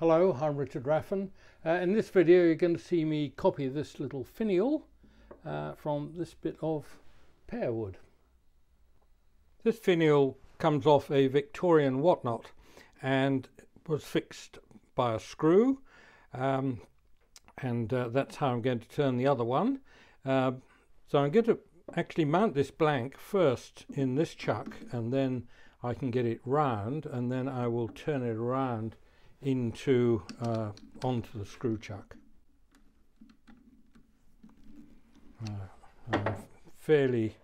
Hello, I'm Richard Raffan. In this video you're going to see me copy this little finial from this bit of pear wood. This finial comes off a Victorian whatnot and was fixed by a screw, and that's how I'm going to turn the other one. So I'm going to actually mount this blank first in this chuck, and then I can get it round, and then I will turn it around into onto the screw chuck. I'm fairly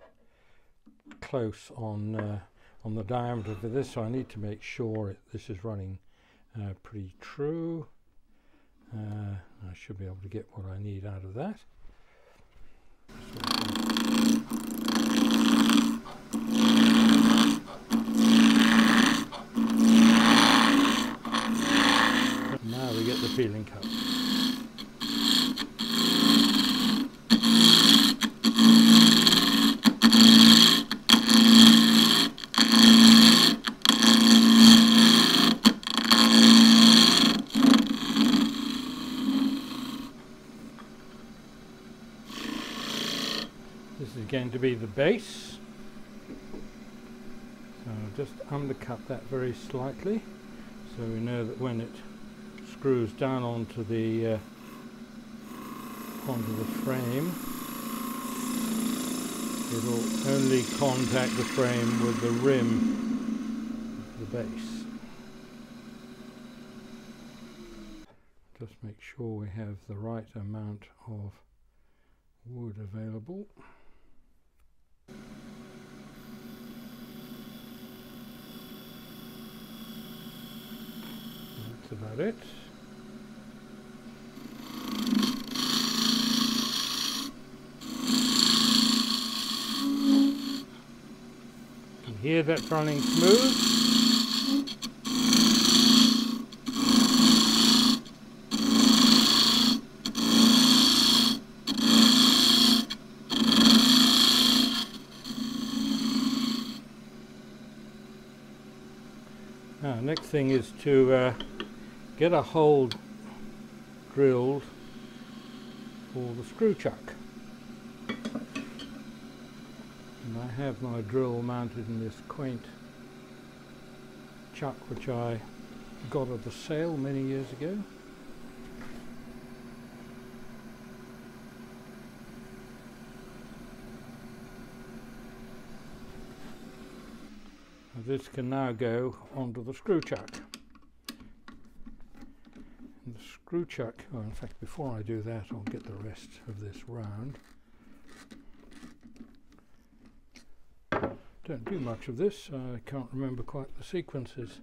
close on the diameter for this, so I need to make sure this is running pretty true. I should be able to get what I need out of that. Now we get the peeling cut. This is going to be the base. So I'll just undercut that very slightly, so we know that when it screws down onto the frame, it'll only contact the frame with the rim of the base. Just make sure we have the right amount of wood available. That's about it. You can hear that running smooth. Now, next thing is to get a hole drilled for the screw chuck. And I have my drill mounted in this quaint chuck which I got at the sale many years ago. This can now go onto the screw chuck. And the screw chuck, well, in fact, before I do that, I'll get the rest of this round. Don't do much of this, I can't remember quite the sequences.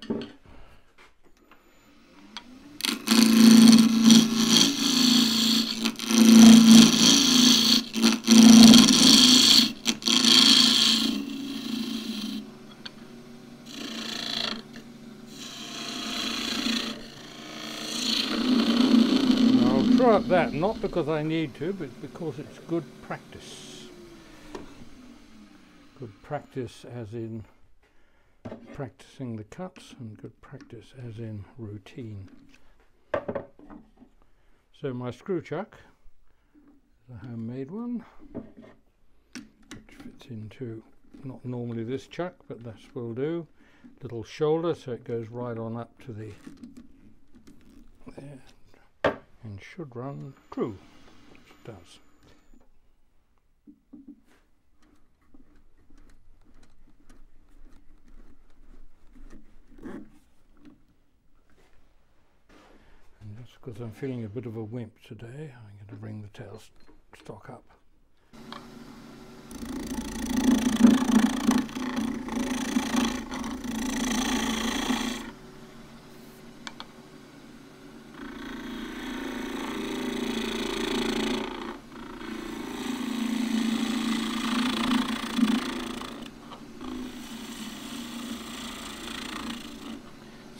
Throw up that, not because I need to, but because it's good practice. Good practice as in practicing the cuts, and good practice as in routine. So my screw chuck is a handmade one, which fits into, not normally this chuck, but this will do. Little shoulder, so it goes right on up to the there. And should run true, which it does. And just because I'm feeling a bit of a wimp today, I'm going to bring the tail stock up.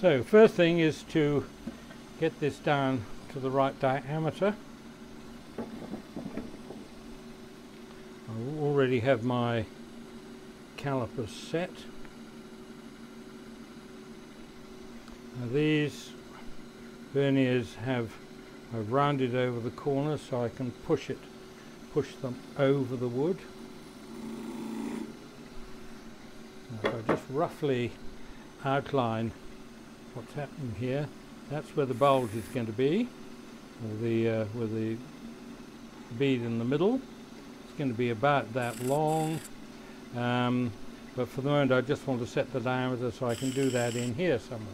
So first thing is to get this down to the right diameter. I already have my calipers set. Now these verniers I've rounded over the corners so I can push them over the wood. Now if I just roughly outline what's happening here, that's where the bulge is going to be, or with the bead in the middle. It's going to be about that long, but for the moment I just want to set the diameter so I can do that in here somewhere.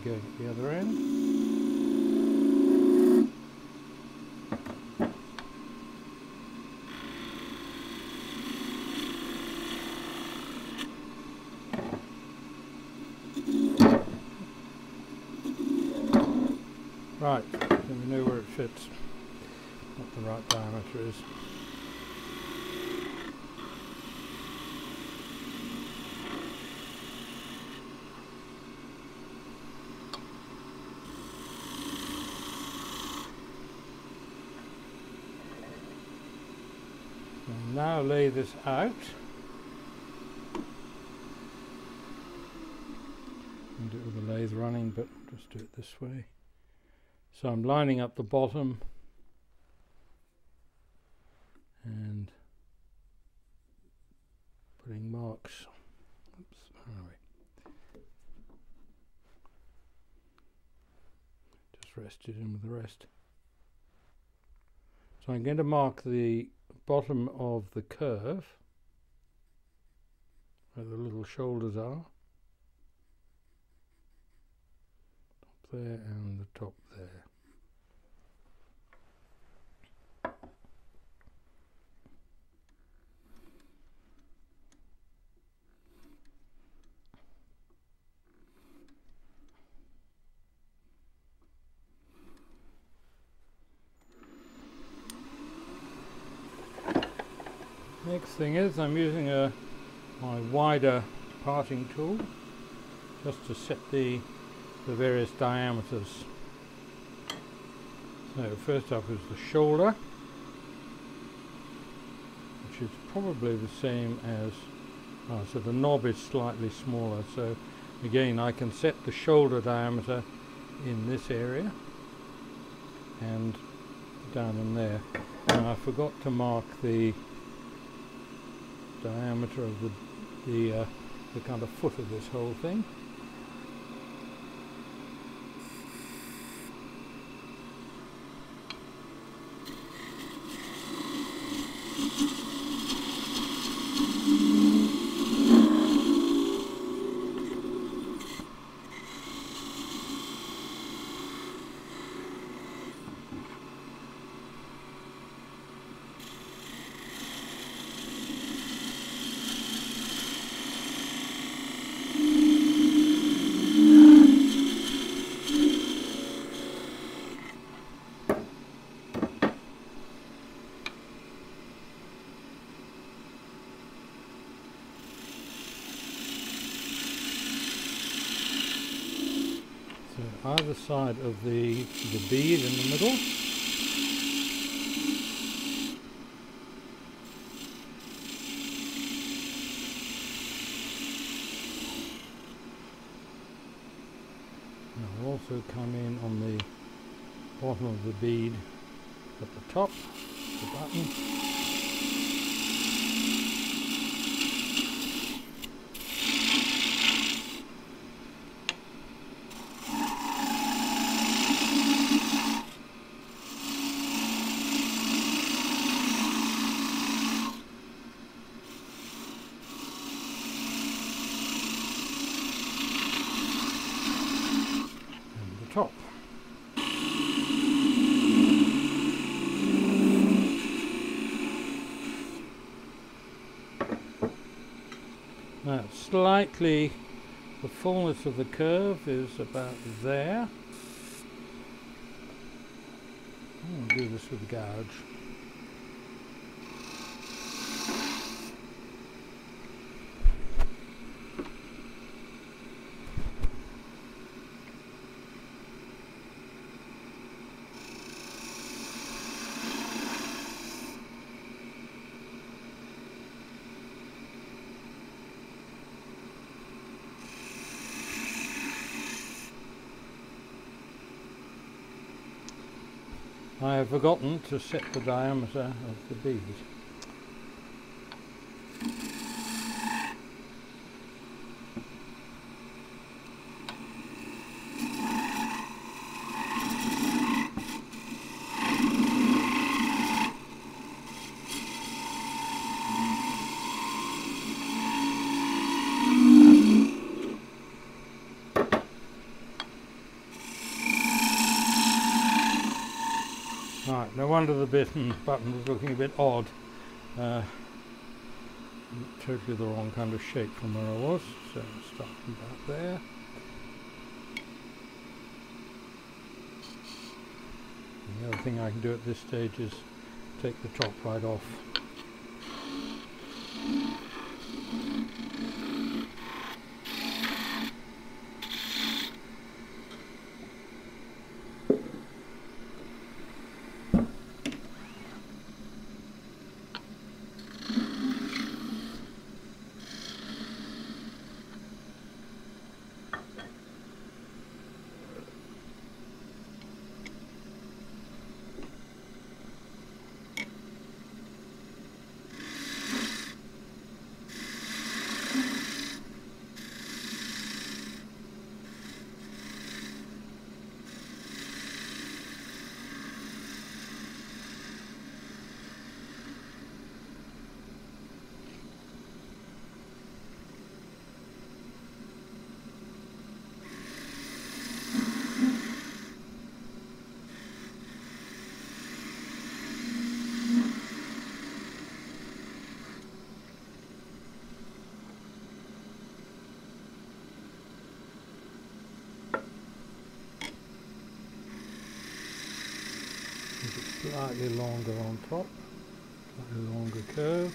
Going at the other end. Right, then we know where it fits, what the right diameter is. Now lay this out and do it with the lathe running, but just do it this way. So I'm lining up the bottom and putting marks. Oops, just rest it in with the rest. So I'm going to mark the bottom of the curve where the little shoulders are, top there and the top there. Next thing is I'm using my wider parting tool just to set the various diameters. So first up is the shoulder, which is probably the same as, so the knob is slightly smaller, so again I can set the shoulder diameter in this area and down in there. Now I forgot to mark the diameter of the kind of foot of this whole thing. Either side of the bead in the middle. And I'll also come in on the bottom of the bead at the top, the button. top. Now slightly, the fullness of the curve is about there. I'll do this with the gouge. I have forgotten to set the diameter of the bead. Right, no wonder the button was looking a bit odd. Totally the wrong kind of shape from where I was, so I'll start from about there. And the other thing I can do at this stage is take the top right off. Slightly longer on top, slightly longer curve.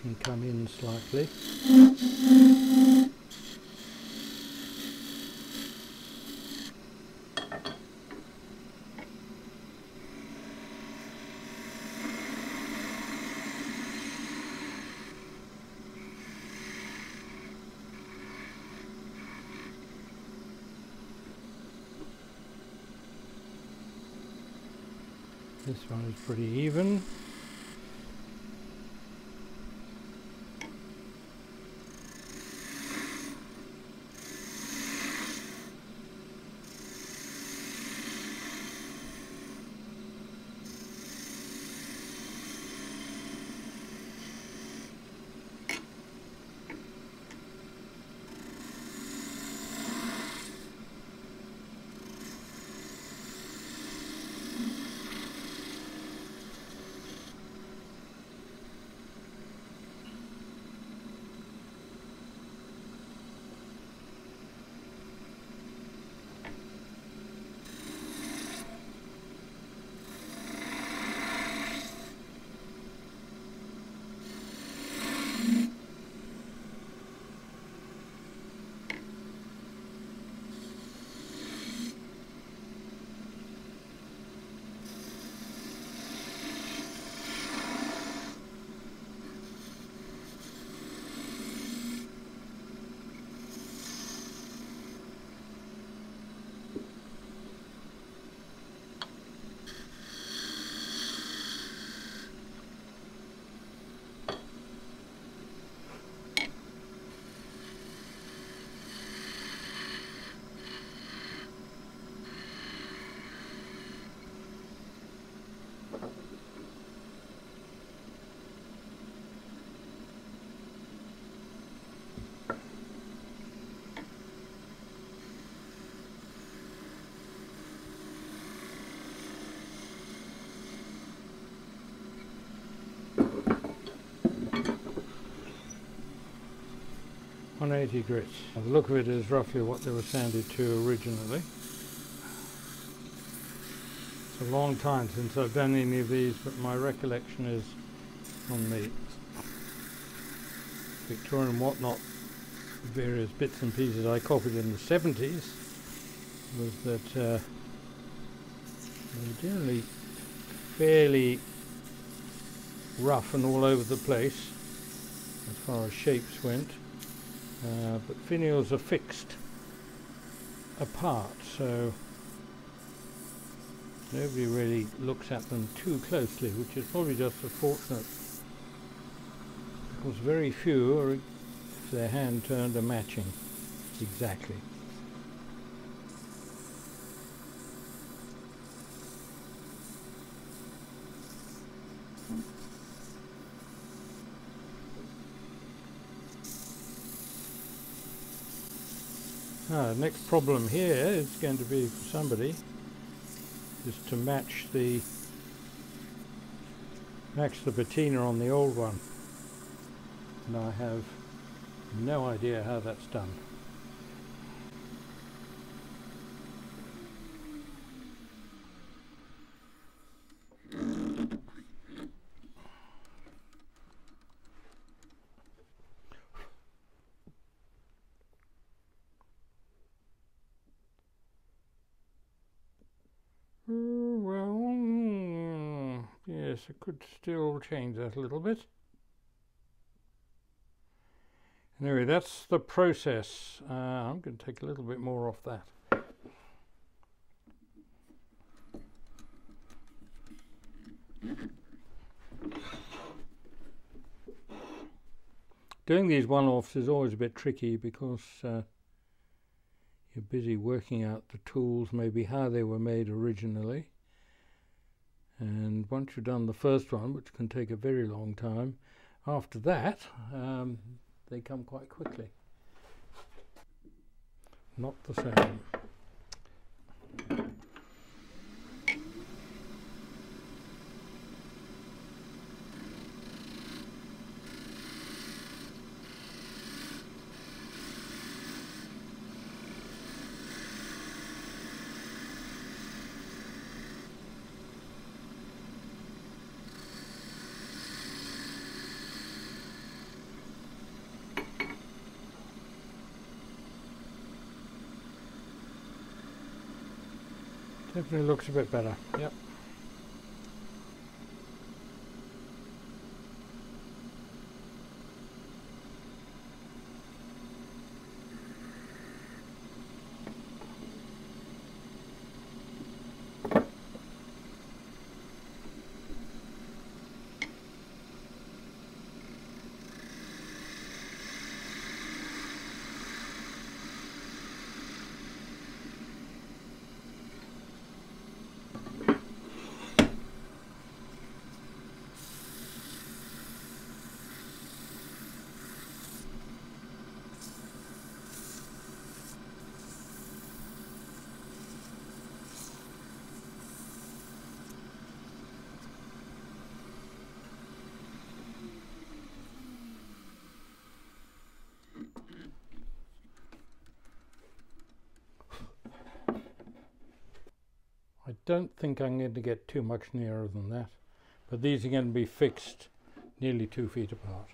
Can come in slightly. This one is pretty even. 180 grits. The look of it is roughly what they were sanded to originally. It's a long time since I've done any of these, but my recollection is on the Victorian whatnot, various bits and pieces I copied in the 70s, was that they're generally fairly rough and all over the place as far as shapes went, but finials are fixed apart, so nobody really looks at them too closely, which is probably just as fortunate, because very few are, if they're hand turned, are matching exactly. The next problem here is going to be for somebody is to match the patina on the old one, and I have no idea how that's done. Well, yes, I could still change that a little bit. Anyway, that's the process. I'm going to take a little bit more off that. Doing these one-offs is always a bit tricky because you're busy working out the tools, maybe how they were made originally, and once you've done the first one, which can take a very long time, after that they come quite quickly. Not the same. Definitely looks a bit better. Yep. I don't think I'm going to get too much nearer than that, but these are going to be fixed nearly 2 feet apart.